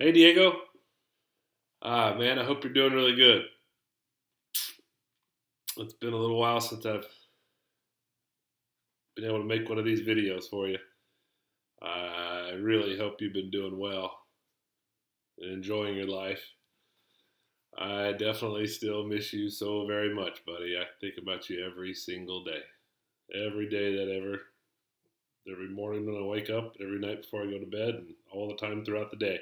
Hey Diego. Man, I hope you're doing really good. It's been a little while since I've been able to make one of these videos for you. I really hope you've been doing well and enjoying your life. I definitely still miss you so very much, buddy. I think about you every single day. Every day every morning when I wake up, every night before I go to bed, and all the time throughout the day.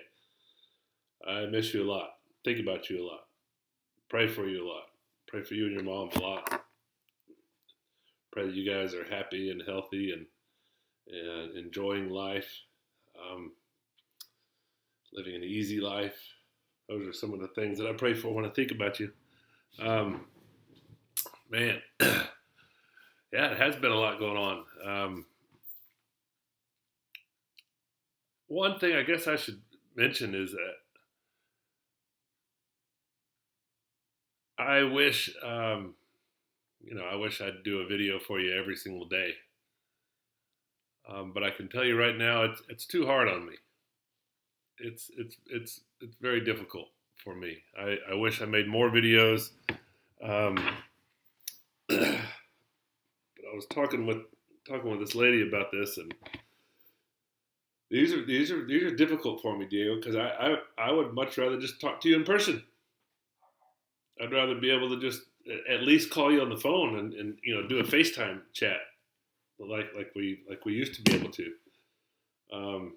I miss you a lot. Think about you a lot. Pray for you a lot. Pray for you and your mom a lot. Pray that you guys are happy and healthy and enjoying life, um, living an easy life. Those are some of the things that I pray for when I think about you. Um, Man, yeah, it has been a lot going on. One thing I guess I should mention is that I wish, I wish I'd do a video for you every single day. But I can tell you right now, it's too hard on me. It's very difficult for me. I wish I made more videos. Um, but I was talking with this lady about this, and these are difficult for me, Diego, because I would much rather just talk to you in person. I'd rather be able to just at least call you on the phone and do a FaceTime chat like we used to be able to. Um,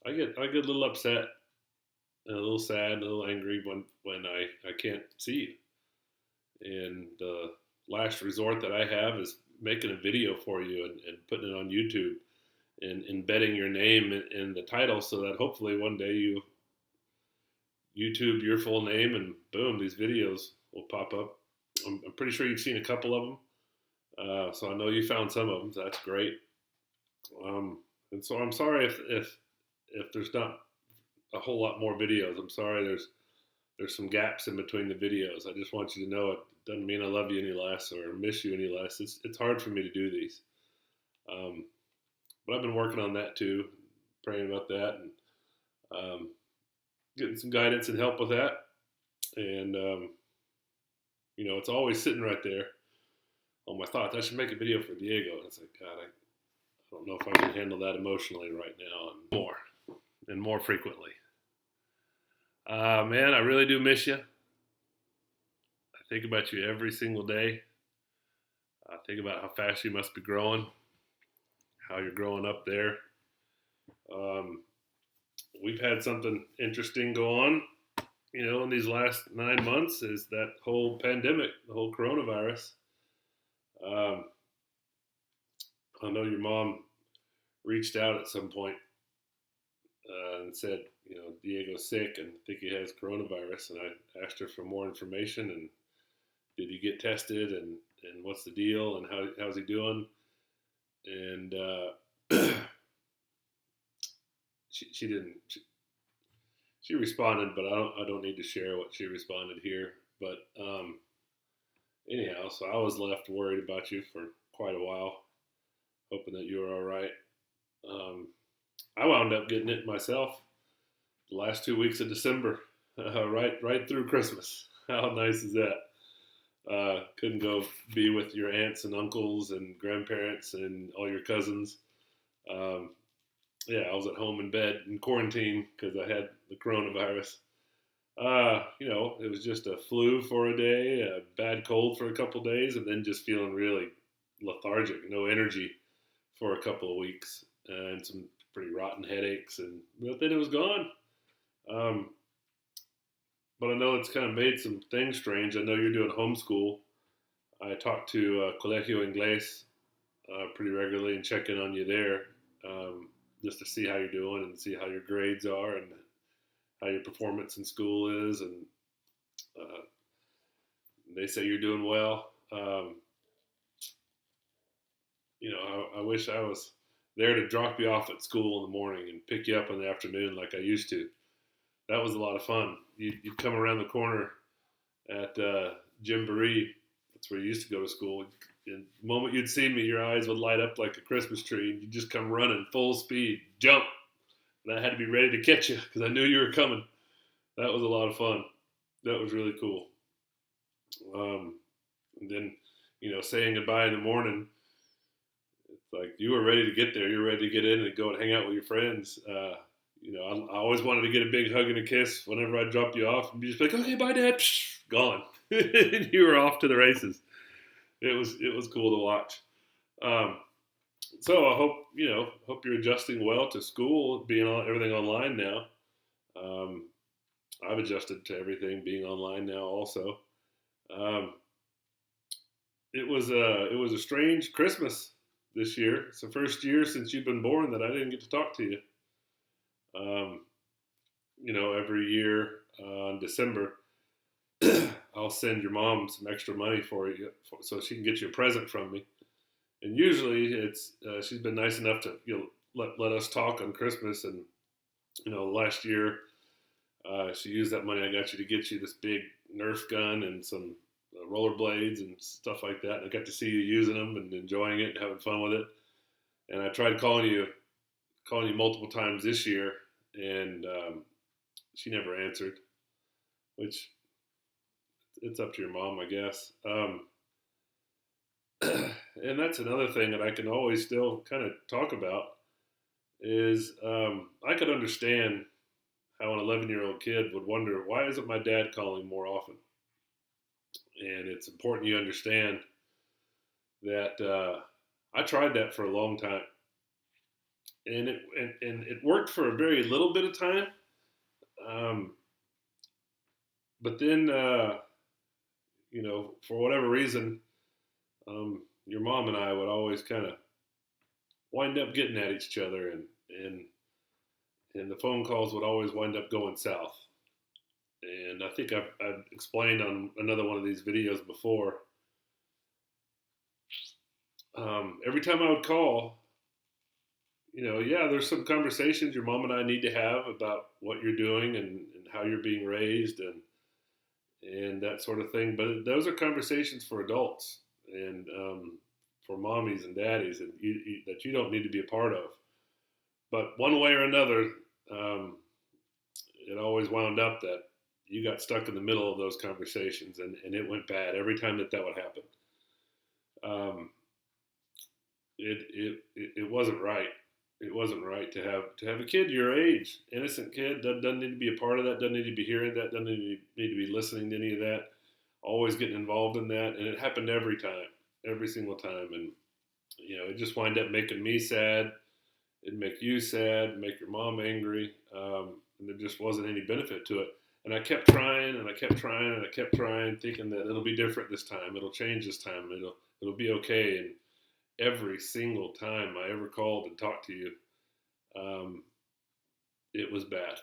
I get a little upset and a little sad and a little angry when I can't see you. And the last resort that I have is making a video for you and putting it on YouTube and embedding your name in the title so that hopefully one day you YouTube your full name and boom, these videos will pop up. I'm pretty sure you've seen a couple of them. So I know you found some of them. So that's great. And so I'm sorry if there's not a whole lot more videos. I'm sorry there's some gaps in between the videos. I just want you to know it doesn't mean I love you any less or miss you any less. It's hard for me to do these. Um, but I've been working on that too, praying about that and um, getting some guidance and help with that. And it's always sitting right there on my thoughts. I should make a video for Diego. And it's like, God, I don't know if I can handle that emotionally right now and more frequently. Man, I really do miss you. I think about you every single day. I think about how fast you must be growing, how you're growing up there. Um, we've had something interesting go on, in these last 9 months is that whole pandemic, the whole coronavirus. Um, I know your mom reached out at some point and said, Diego's sick and I think he has coronavirus. And I asked her for more information and did he get tested and what's the deal and how's he doing? And she didn't. She responded, but I don't need to share what she responded here. But anyhow, so I was left worried about you for quite a while, hoping that you were all right. Um, I wound up getting it myself the last 2 weeks of December, right through Christmas. How nice is that? Couldn't go be with your aunts and uncles and grandparents and all your cousins. Um, yeah, I was at home in bed in quarantine because I had the coronavirus. It was just a flu for a day, a bad cold for a couple of days, and then just feeling really lethargic, no energy for a couple of weeks, and some pretty rotten headaches, but then it was gone. Um, but I know it's kind of made some things strange. I know you're doing homeschool. I talk to Colegio Inglés pretty regularly and check in on you there just to see how you're doing and see how your grades are and how your performance in school is. And uh, they say you're doing well. I wish I was there to drop you off at school in the morning and pick you up in the afternoon like I used to. That was a lot of fun. You'd come around the corner at Jimboree. That's where you used to go to school. And the moment you'd see me, your eyes would light up like a Christmas tree. And you'd just come running full speed, jump, and I had to be ready to catch you because I knew you were coming. That was a lot of fun. That was really cool. And then, saying goodbye in the morning, it's like you were ready to get there. You're ready to get in and go and hang out with your friends. I always wanted to get a big hug and a kiss whenever I dropped you off, and be just like, okay, bye, Dad. Psh, gone. And you were off to the races. It was cool to watch. Um, so I hope you're adjusting well to school, being on everything online now. Um, I've adjusted to everything being online now also. Um, it was a strange Christmas this year. It's the first year since you've been born that I didn't get to talk to you. Um, every year in December, I'll send your mom some extra money for you so she can get you a present from me. And usually it's she's been nice enough to let us talk on Christmas. And last year she used that money I got you to get you this big Nerf gun and some rollerblades and stuff like that. And I got to see you using them and enjoying it and having fun with it. And I tried calling you multiple times this year, and she never answered, which it's up to your mom, I guess. And that's another thing that I can always still kind of talk about is I could understand how an 11-year-old kid would wonder, why isn't my dad calling more often? And it's important you understand that I tried that for a long time, and it worked for a very little bit of time. Um, but then, for whatever reason, your mom and I would always kind of wind up getting at each other, and the phone calls would always wind up going south. And I think I've explained on another one of these videos before. Every time I would call, yeah, there's some conversations your mom and I need to have about what you're doing and how you're being raised and that sort of thing. But those are conversations for adults and for mommies and daddies that you don't need to be a part of. But one way or another, it always wound up that you got stuck in the middle of those conversations, and it went bad every time that would happen. Um, it wasn't right. It wasn't right to have a kid your age, innocent kid that doesn't need to be a part of that, doesn't need to be hearing that, doesn't need to be listening to any of that, always getting involved in that, and it happened every time, every single time, and it just wind up making me sad. It'd make you sad, make your mom angry, and there just wasn't any benefit to it. And I kept trying, and I kept trying, and I kept trying, thinking that it'll be different this time. It'll change this time. It'll be okay. And every single time I ever called and talked to you, it was bad.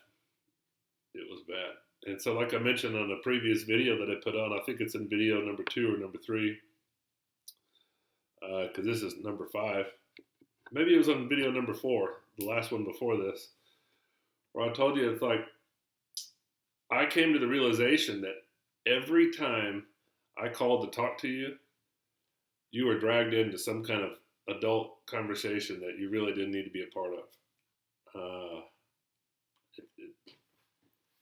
It was bad. And so, like I mentioned on a previous video that I put on, I think it's in video number 2 or number 3, because this is number 5. Maybe it was on video number 4, the last one before this, where I told you it's like I came to the realization that every time I called to talk to you, you were dragged into some kind of adult conversation that you really didn't need to be a part of.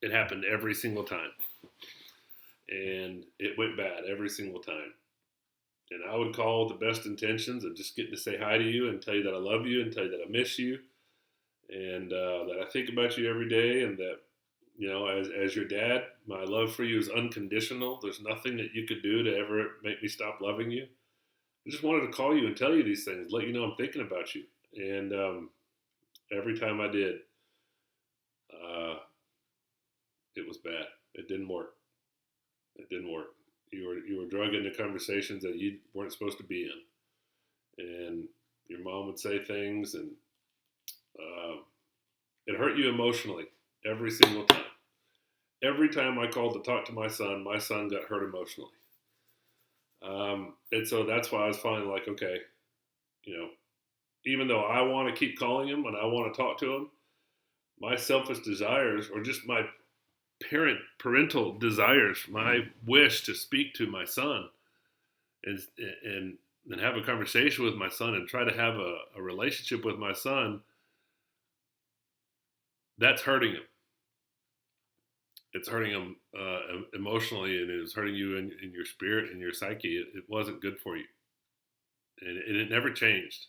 It happened every single time, and it went bad every single time. And I would call with the best intentions of just getting to say hi to you and tell you that I love you and tell you that I miss you and that I think about you every day, and that, as your dad, my love for you is unconditional. There's nothing that you could do to ever make me stop loving you. I just wanted to call you and tell you these things, let you know I'm thinking about you. And every time I did, it was bad. It didn't work. It didn't work. You were drug into conversations that you weren't supposed to be in, and your mom would say things, and it hurt you emotionally every single time. Every time I called to talk to my son got hurt emotionally. And so that's why I was finally like, okay, even though I want to keep calling him and I want to talk to him, my selfish desires, or just my parental desires, my wish to speak to my son and have a conversation with my son and try to have a relationship with my son that's hurting him. It's hurting him emotionally, and it's hurting you in your spirit and your psyche. It wasn't good for you, and it never changed.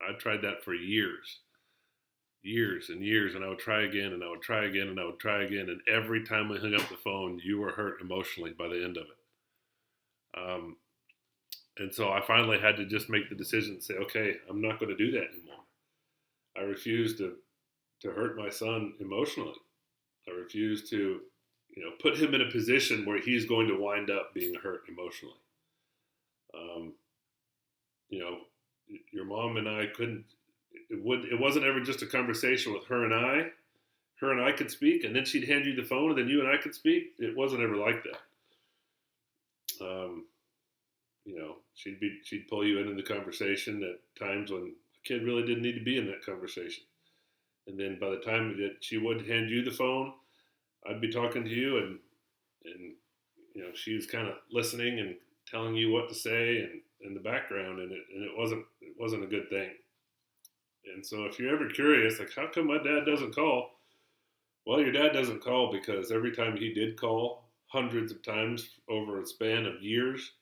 I tried that for years and years, and I would try again, and I would try again, and I would try again, and every time I hung up the phone, you were hurt emotionally by the end of it. And so I finally had to just make the decision and say, okay, I'm not going to do that anymore. I refuse to hurt my son emotionally. I refuse to, put him in a position where he's going to wind up being hurt emotionally. Um, you know, your mom and I couldn't. It wasn't ever just a conversation with her and I. Her and I could speak, and then she'd hand you the phone, and then you and I could speak. It wasn't ever like that. She'd pull you into the conversation at times when a kid really didn't need to be in that conversation. And then by the time that she would hand you the phone, I'd be talking to you, and she was kind of listening and telling you what to say and in the background, and it wasn't a good thing. And so if you're ever curious, like, how come my dad doesn't call? Well, your dad doesn't call because every time he did call, hundreds of times over a span of years,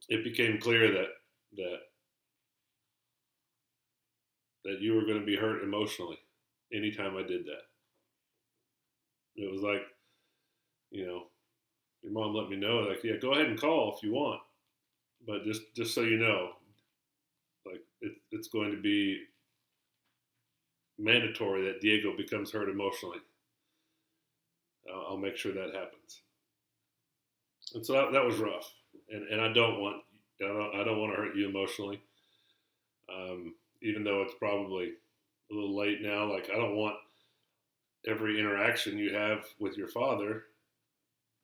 it became clear that you were going to be hurt emotionally anytime I did that. It was like, your mom let me know, like, yeah, go ahead and call if you want, but just so you know, like, it's going to be mandatory that Diego becomes hurt emotionally. I'll make sure that happens. And so that was rough, and I don't want to hurt you emotionally. Even though it's probably a little late now, like, I don't want every interaction you have with your father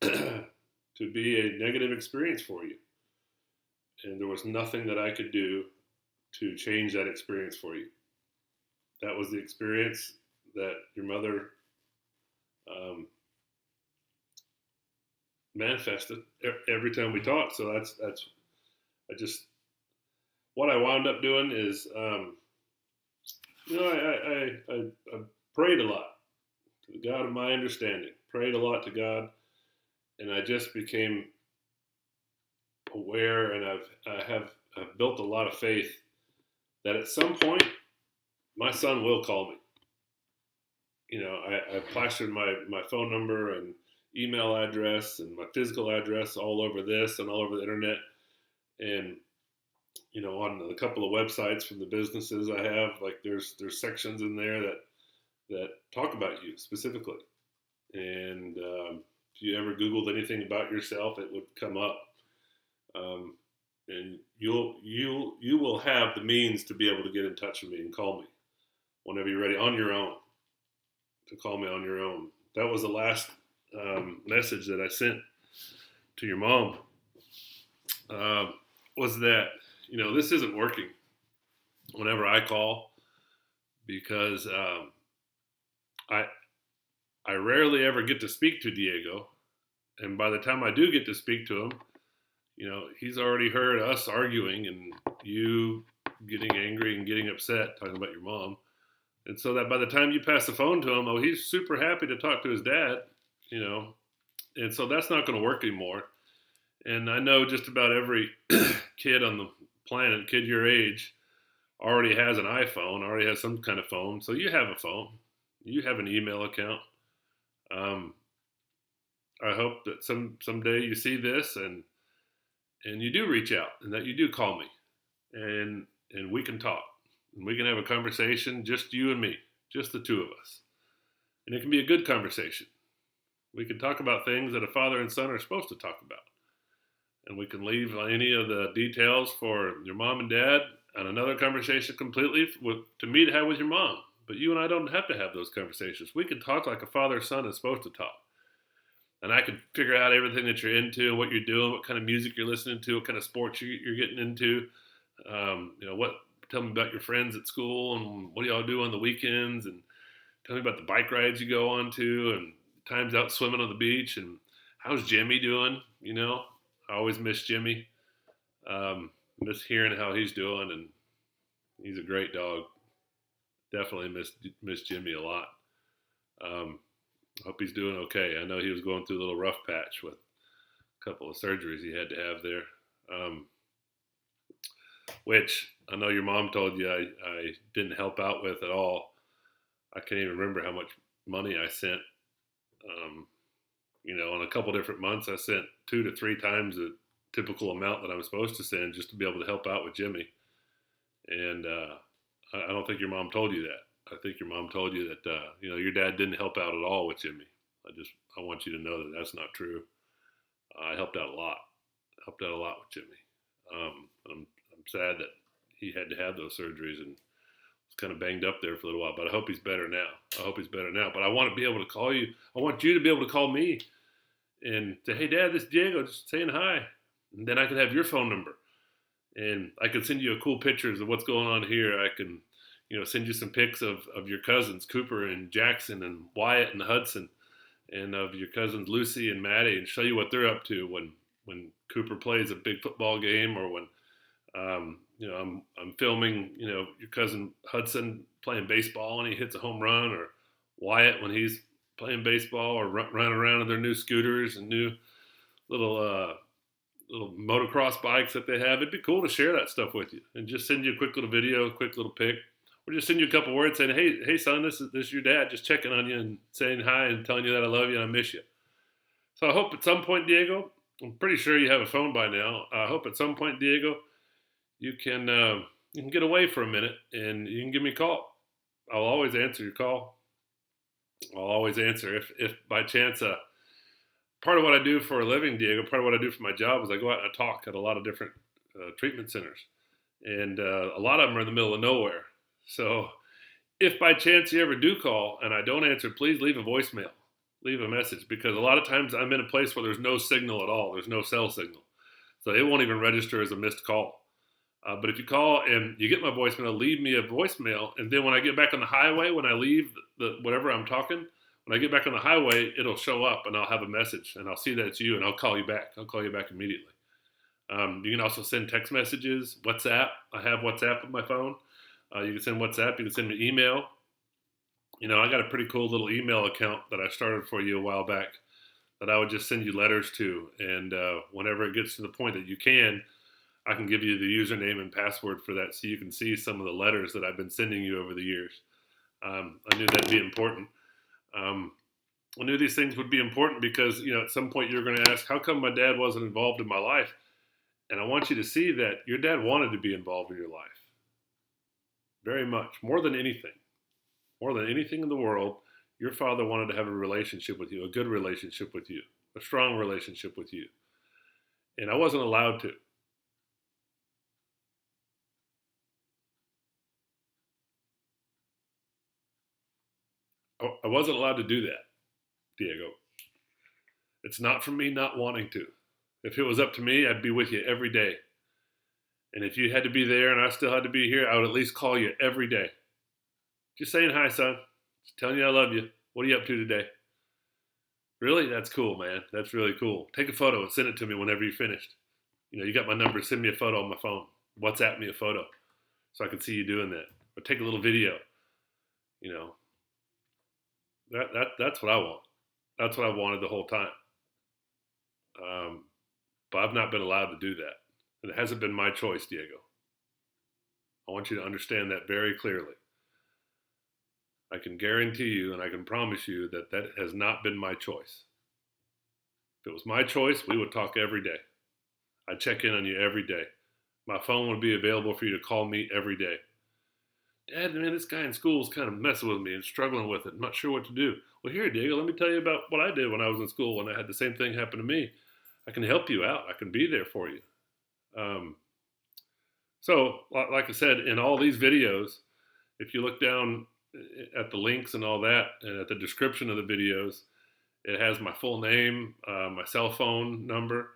to be a negative experience for you. And there was nothing that I could do to change that experience for you. That was the experience that your mother manifested every time we talked. So that's what I wound up doing is, I prayed a lot to the God of my understanding, prayed a lot to God, and I just became aware, and I've built a lot of faith that at some point my son will call me. I plastered my phone number and email address and my physical address all over this and all over the internet, and on a couple of websites from the businesses I have, like, there's sections in there that talk about you specifically, and if you ever Googled anything about yourself, it would come up, and you will have the means to be able to get in touch with me and call me whenever you're ready on your own. To call me on your own. That was the last message that I sent to your mom. Was that this isn't working whenever I call, because I rarely ever get to speak to Diego, and by the time I do get to speak to him, he's already heard us arguing and you getting angry and getting upset talking about your mom, and so that by the time you pass the phone to him, he's super happy to talk to his dad, and so that's not going to work anymore. And I know just about every kid on the planet, kid your age, already has an iPhone, already has some kind of phone. So you have a phone, you have an email account. I hope that someday you see this and you do reach out and that you do call me, and we can talk and we can have a conversation, just you and me, just the two of us. And it can be a good conversation. We can talk about things that a father and son are supposed to talk about. And we can leave any of the details for your mom and dad on another conversation completely to me to have with your mom. But you and I don't have to have those conversations. We can talk like a father and son is supposed to talk. And I can figure out everything that you're into and what you're doing, what kind of music you're listening to, what kind of sports you're getting into. Tell me about your friends at school and what do y'all do on the weekends, and tell me about the bike rides you go on to and times out swimming on the beach, and how's Jimmy doing, I always miss Jimmy. Miss hearing how he's doing, and he's a great dog. definitely miss Jimmy a lot. Hope he's doing okay. I know he was going through a little rough patch with a couple of surgeries he had to have there, which I know your mom told you I didn't help out with at all. I can't even remember how much money I sent. On a couple different months, I sent 2 to 3 times the typical amount that I'm supposed to send just to be able to help out with Jimmy. And I don't think your mom told you that. I think your mom told you that your dad didn't help out at all with Jimmy. I want you to know that that's not true. I helped out a lot. Helped out a lot with Jimmy. I'm sad that he had to have those surgeries and was kind of banged up there for a little while. But I hope he's better now. But I want to be able to call you. I want you to be able to call me and say, "Hey, Dad, this is Diego, just saying hi." And then I can have your phone number. And I can send you a cool pictures of what's going on here. I can, send you some pics of your cousins, Cooper and Jackson and Wyatt and Hudson, and of your cousins Lucy and Maddie, and show you what they're up to when Cooper plays a big football game, or when I'm filming your cousin Hudson playing baseball and he hits a home run, or Wyatt when he's playing baseball or running around in their new scooters and new little motocross bikes that they have. It'd be cool to share that stuff with you and just send you a quick little video, a quick little pic, or just send you a couple words saying, hey son, this is your dad, just checking on you and saying hi and telling you that I love you and I miss you. So I hope at some point, Diego, I'm pretty sure you have a phone by now. I hope at some point, Diego, you can get away for a minute and you can give me a call. I'll always answer your call. I'll always answer if by chance part of what I do for a living, Diego, part of what I do for my job is I go out and I talk at a lot of different treatment centers. And a lot of them are in the middle of nowhere. So if by chance you ever do call and I don't answer, please leave a voicemail. Leave a message, because a lot of times I'm in a place where there's no signal at all. There's no cell signal. So it won't even register as a missed call. But if you call and you get my voicemail, leave me a voicemail. And then when I get back on the highway, when I leave whatever I'm talking, when I get back on the highway, it'll show up and I'll have a message and I'll see that it's you and I'll call you back. I'll call you back immediately. You can also send text messages, WhatsApp. I have WhatsApp on my phone. You can send WhatsApp. You can send me email. I got a pretty cool little email account that I started for you a while back that I would just send you letters to. And whenever it gets to the point that you can, I can give you the username and password for that so you can see some of the letters that I've been sending you over the years. I knew that'd be important. I knew these things would be important because, at some point you're going to ask, how come my dad wasn't involved in my life? And I want you to see that your dad wanted to be involved in your life. Very much. More than anything in the world, your father wanted to have a relationship with you, a good relationship with you, a strong relationship with you. And I wasn't allowed to. I wasn't allowed to do that, Diego. It's not from me not wanting to. If it was up to me, I'd be with you every day. And if you had to be there and I still had to be here, I would at least call you every day. Just saying hi, son. Just telling you I love you. What are you up to today? Really? That's cool, man. That's really cool. Take a photo and send it to me whenever you're finished. You got my number. Send me a photo on my phone. WhatsApp me a photo so I can see you doing that. Or take a little video. That's what I want. That's what I wanted the whole time. But I've not been allowed to do that. And it hasn't been my choice, Diego. I want you to understand that very clearly. I can guarantee you and I can promise you that that has not been my choice. If it was my choice, we would talk every day. I'd check in on you every day. My phone would be available for you to call me every day. Dad, man, this guy in school is kind of messing with me and struggling with it. I'm not sure what to do. Well, here, Diego, let me tell you about what I did when I was in school when I had the same thing happen to me. I can help you out. I can be there for you. So, like I said, in all these videos, if you look down at the links and all that, and at the description of the videos, it has my full name, my cell phone number,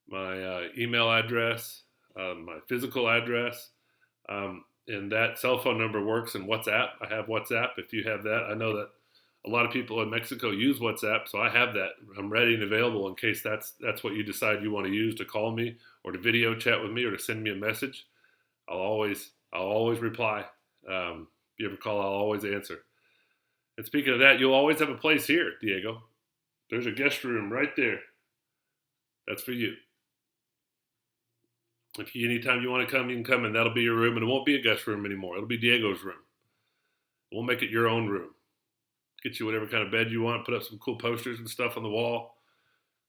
my email address, my physical address, and that cell phone number works in WhatsApp. I have WhatsApp. If you have that, I know that a lot of people in Mexico use WhatsApp, so I have that. I'm ready and available in case that's what you decide you want to use to call me or to video chat with me or to send me a message. I'll always reply. If you ever call, I'll always answer. And speaking of that, you'll always have a place here, Diego. There's a guest room right there. That's for you. If you, anytime you want to come, you can come, and that'll be your room, and it won't be a guest room anymore. It'll be Diego's room. We'll make it your own room. Get you whatever kind of bed you want. Put up some cool posters and stuff on the wall.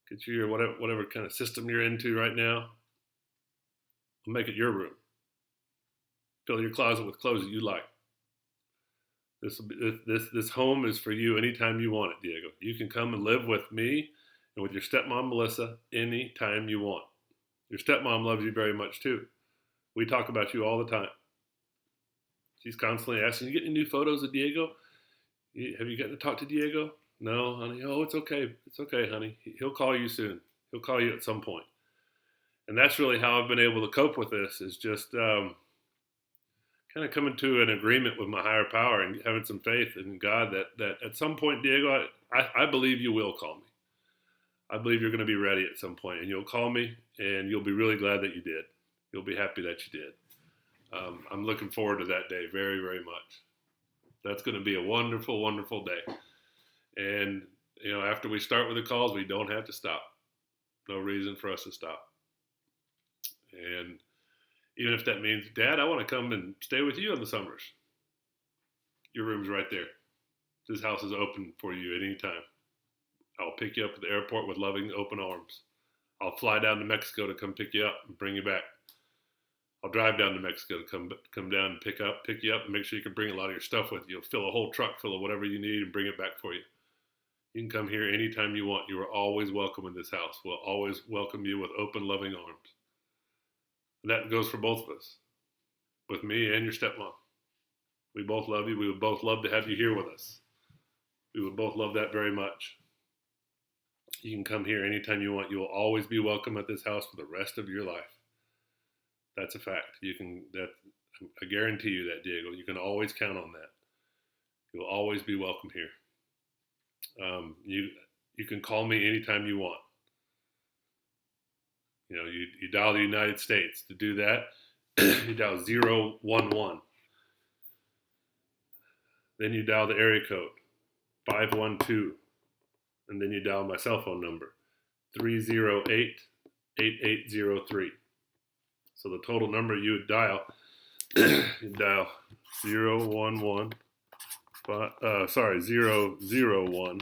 Get you your whatever kind of system you're into right now. We'll make it your room. Fill your closet with clothes that you like. This home is for you anytime you want it, Diego. You can come and live with me and with your stepmom, Melissa, anytime you want. Your stepmom loves you very much, too. We talk about you all the time. She's constantly asking, you get any new photos of Diego? Have you gotten to talk to Diego? No, honey. Oh, it's okay. It's okay, honey. He'll call you soon. He'll call you at some point. And that's really how I've been able to cope with this, is just kind of coming to an agreement with my higher power and having some faith in God that at some point, Diego, I believe you will call me. I believe you're going to be ready at some point, and you'll call me, and you'll be really glad that you did. You'll be happy that you did. I'm looking forward to that day very, very much. That's going to be a wonderful, wonderful day. And, after we start with the calls, we don't have to stop. No reason for us to stop. And even if that means, Dad, I want to come and stay with you in the summers. Your room's right there. This house is open for you at any time. I'll pick you up at the airport with loving open arms. I'll fly down to Mexico to come pick you up and bring you back. I'll drive down to Mexico to come down and pick you up and make sure you can bring a lot of your stuff with you. You'll fill a whole truck full of whatever you need and bring it back for you. You can come here anytime you want. You are always welcome in this house. We'll always welcome you with open, loving arms. And that goes for both of us, with me and your stepmom. We both love you. We would both love to have you here with us. We would both love that very much. You can come here anytime you want. You will always be welcome at this house for the rest of your life. That's a fact. I guarantee you that, Diego. You can always count on that. You will always be welcome here. You can call me anytime you want. You dial the United States. To do that, you dial 011. Then you dial the area code 512. And then you dial my cell phone number 308-8803. So the total number you would dial, you dial 011, 001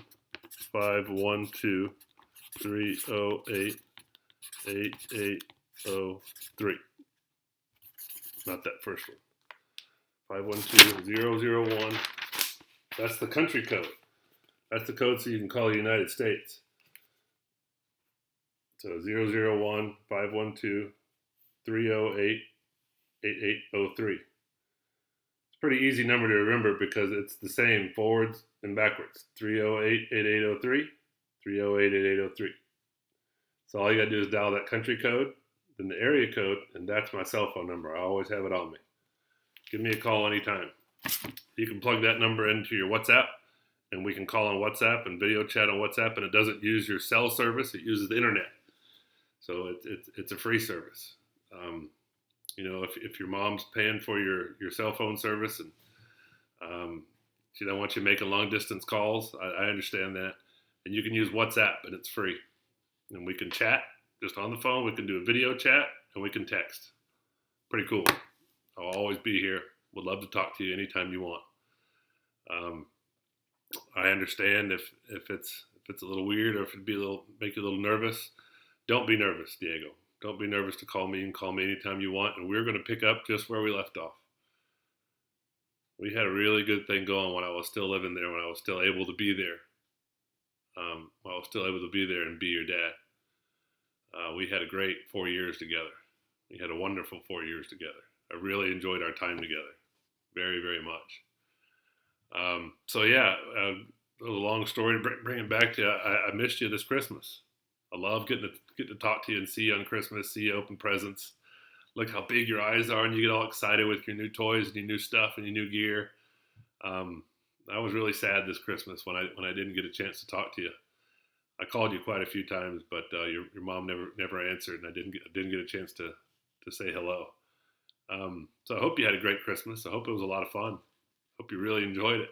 512 308 8803. Not that first one. 512-001. That's the country code. That's the code so you can call the United States. So 001 512 308 8803. It's a pretty easy number to remember because it's the same forwards and backwards. 308-8803, 308-8803. So all you got to do is dial that country code, then the area code, and that's my cell phone number. I always have it on me. Give me a call anytime. You can plug that number into your WhatsApp, and we can call on WhatsApp and video chat on WhatsApp, and it doesn't use your cell service. It uses the internet. So it's a free service. If your mom's paying for your cell phone service and she don't want you making long distance calls, I understand that. And you can use WhatsApp, and it's free. And we can chat just on the phone. We can do a video chat, and we can text. Pretty cool. I'll always be here. Would love to talk to you anytime you want. I understand if it's a little weird or if it'd make you a little nervous. Don't be nervous, Diego. Don't be nervous to call me. You can call me anytime you want, and we're going to pick up just where we left off. We had a really good thing going when I was still living there, when I was still able to be there. When I was still able to be there and be your dad. We had a great 4 years together. We had a wonderful 4 years together. I really enjoyed our time together. Very, very much. A long story to bring it back to you. I missed you this Christmas. I love getting to talk to you and see you on Christmas, see you open presents. Look how big your eyes are, and you get all excited with your new toys and your new stuff and your new gear. I was really sad this Christmas when I didn't get a chance to talk to you. I called you quite a few times, but your mom never answered, and I didn't get a chance to say hello. So I hope you had a great Christmas. I hope it was a lot of fun. I Hope you really enjoyed it.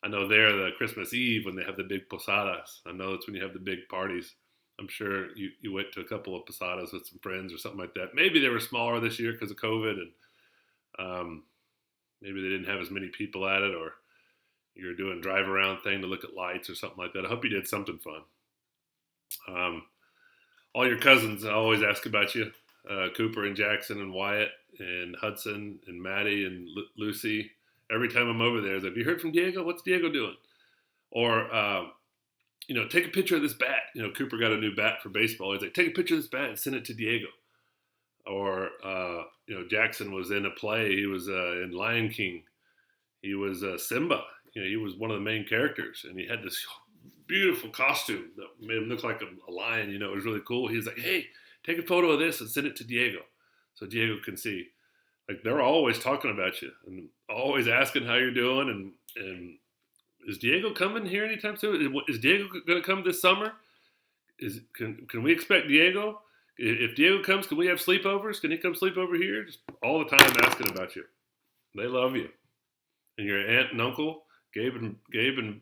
I know there the Christmas Eve when they have the big posadas. I know it's when you have the big parties. I'm sure you went to a couple of posadas with some friends or something like that. Maybe they were smaller this year because of COVID, and maybe they didn't have as many people at it, or you were doing drive around thing to look at lights or something like that. I hope you did something fun. All your cousins always ask about you. Cooper and Jackson and Wyatt and Hudson and Maddie and Lucy. Every time I'm over there, have you heard from Diego? What's Diego doing? Or, take a picture of this bat. Cooper got a new bat for baseball. He's like, take a picture of this bat and send it to Diego. Or, Jackson was in a play. He was in Lion King. He was Simba. He was one of the main characters, and he had this beautiful costume that made him look like a lion. It was really cool. He was like, hey, take a photo of this and send it to Diego so Diego can see. Like, they're always talking about you and always asking how you're doing. And is Diego coming here anytime soon? Is Diego going to come this summer? Can we expect Diego? If Diego comes, can we have sleepovers? Can he come sleep over here? Just all the time asking about you. They love you. And your aunt and uncle, Gabe and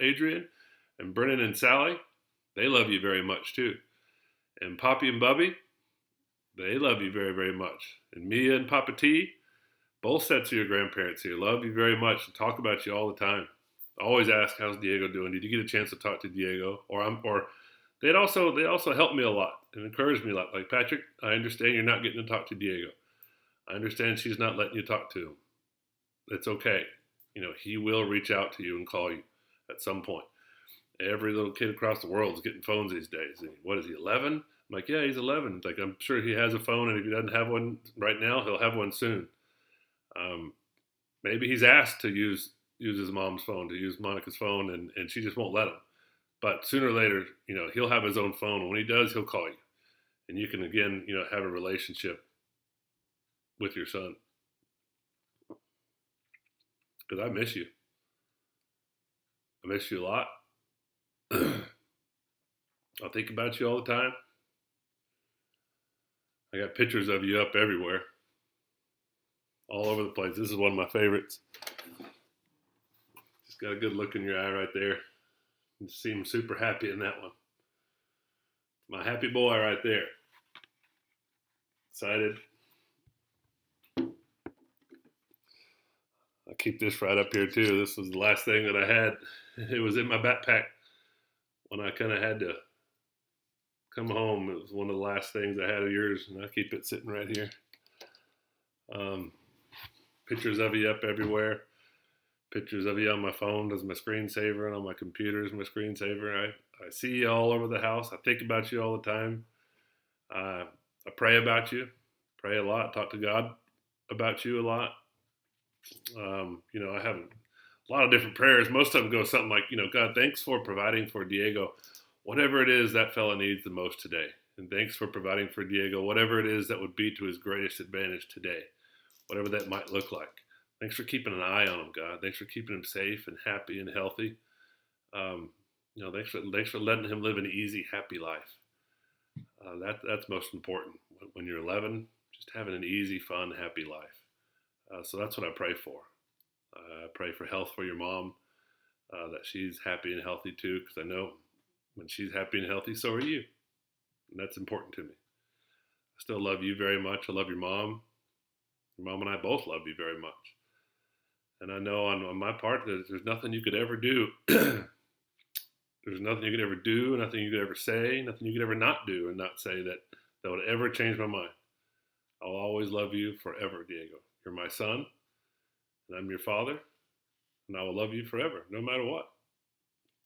Adrian, and Brennan and Sally, they love you very much too. And Poppy and Bubby, they love you very, very much. And Mia and Papa T, both sets of your grandparents here, love you very much and talk about you all the time. Always ask, how's Diego doing? Did you get a chance to talk to Diego? Or they also help me a lot and encourage me a lot. Like, Patrick, I understand you're not getting to talk to Diego. I understand she's not letting you talk to him. It's okay. He will reach out to you and call you at some point. Every little kid across the world is getting phones these days. And what is he, 11? I'm like, yeah, he's 11. Like, I'm sure he has a phone, and if he doesn't have one right now, he'll have one soon. Maybe he's asked to use his mom's phone, to use Monica's phone, and she just won't let him. But sooner or later, he'll have his own phone. When he does, he'll call you. And you can, again, have a relationship with your son. Because I miss you. I miss you a lot. I think about you all the time. I got pictures of you up everywhere. All over the place. This is one of my favorites. Just got a good look in your eye right there. You seem super happy in that one. My happy boy right there. Excited. I keep this right up here too. This was the last thing that I had. It was in my backpack when I kind of had to come home. It was one of the last things I had of yours, and I keep it sitting right here. Pictures of you up everywhere. Pictures of you on my phone as my screensaver, and on my computer as my screensaver. I see you all over the house. I think about you all the time. I pray about you. Pray a lot. Talk to God about you a lot. I have a lot of different prayers. Most of them go something like, God, thanks for providing for Diego whatever it is that fella needs the most today. And thanks for providing for Diego whatever it is that would be to his greatest advantage today, whatever that might look like. Thanks for keeping an eye on him, God. Thanks for keeping him safe and happy and healthy. Thanks for letting him live an easy, happy life. That's most important. When you're 11, just having an easy, fun, happy life. So that's what I pray for. I pray for health for your mom, that she's happy and healthy too, because I know when she's happy and healthy, so are you. And that's important to me. I still love you very much. I love your mom. Your mom and I both love you very much. And I know on my part that there's nothing you could ever do. There's nothing you could ever do, nothing you could ever say, nothing you could ever not do and not say that would ever change my mind. I'll always love you forever, Diego. You're my son, and I'm your father, and I will love you forever, no matter what.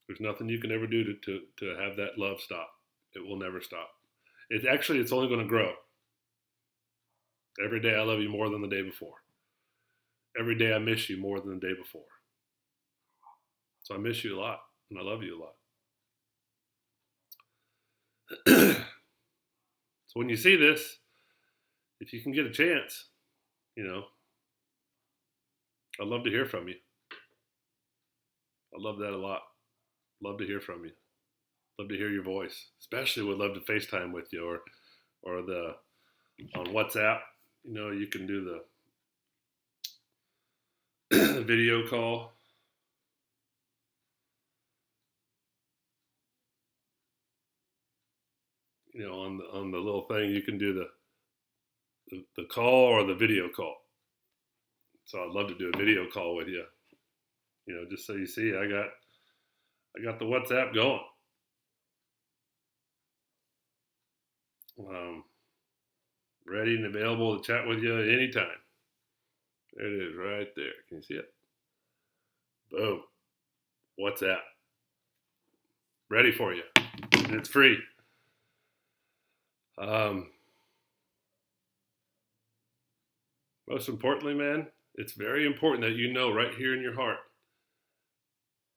There's nothing you can ever do to have that love stop. It will never stop. It's only going to grow. Every day I love you more than the day before. Every day I miss you more than the day before. So I miss you a lot, and I love you a lot. So when you see this, if you can get a chance, I'd love to hear from you. I love that a lot. Love to hear from you. Love to hear your voice. Especially would love to FaceTime with you or on WhatsApp. You can do video call. On the little thing, you can do the call or the video call. So I'd love to do a video call with you. Just so you see, I got the WhatsApp going. Ready and available to chat with you anytime. There it is, right there. Can you see it? Boom. WhatsApp. Ready for you. And it's free. Most importantly, man, it's very important that you know right here in your heart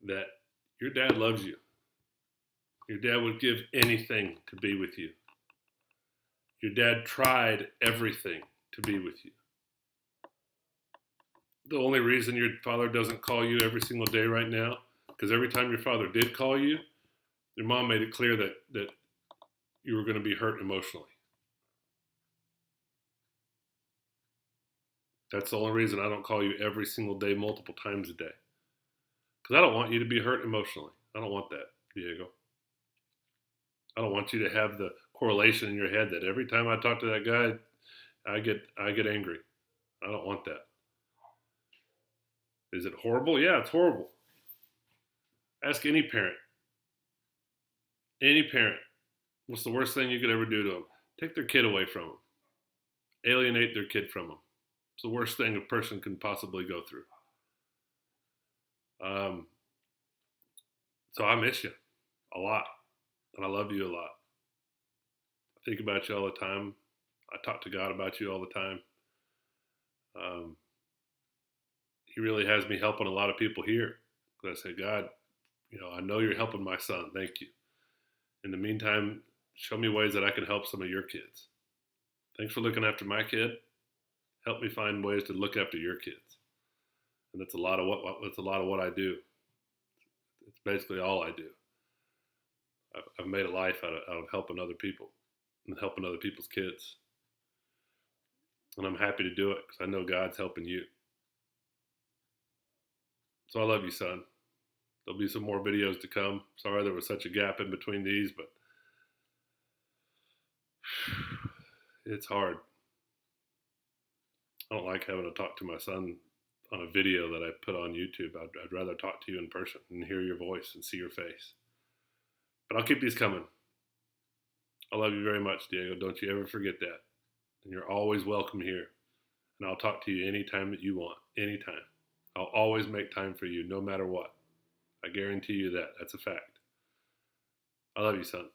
that your dad loves you. Your dad would give anything to be with you. Your dad tried everything to be with you. The only reason your father doesn't call you every single day right now, because every time your father did call you, your mom made it clear that you were going to be hurt emotionally. That's the only reason I don't call you every single day, multiple times a day. Because I don't want you to be hurt emotionally. I don't want that, Diego. I don't want you to have the correlation in your head that every time I talk to that guy, I get angry. I don't want that. Is it horrible? Yeah, it's horrible. Ask any parent. Any parent. What's the worst thing you could ever do to them? Take their kid away from them. Alienate their kid from them. It's the worst thing a person can possibly go through. So I miss you a lot. And I love you a lot. I think about you all the time. I talk to God about you all the time. He really has me helping a lot of people here. Because I say, God, I know you're helping my son. Thank you. In the meantime, show me ways that I can help some of your kids. Thanks for looking after my kid. Help me find ways to look after your kids. And that's a lot of what I do. It's basically all I do. I've made a life out of helping other people and helping other people's kids. And I'm happy to do it because I know God's helping you. So I love you, son. There'll be some more videos to come. Sorry there was such a gap in between these, but it's hard. I don't like having to talk to my son on a video that I put on YouTube. I'd rather talk to you in person and hear your voice and see your face. But I'll keep these coming. I love you very much, Diego. Don't you ever forget that. And you're always welcome here. And I'll talk to you anytime that you want. Anytime. I'll always make time for you, no matter what. I guarantee you that. That's a fact. I love you, son.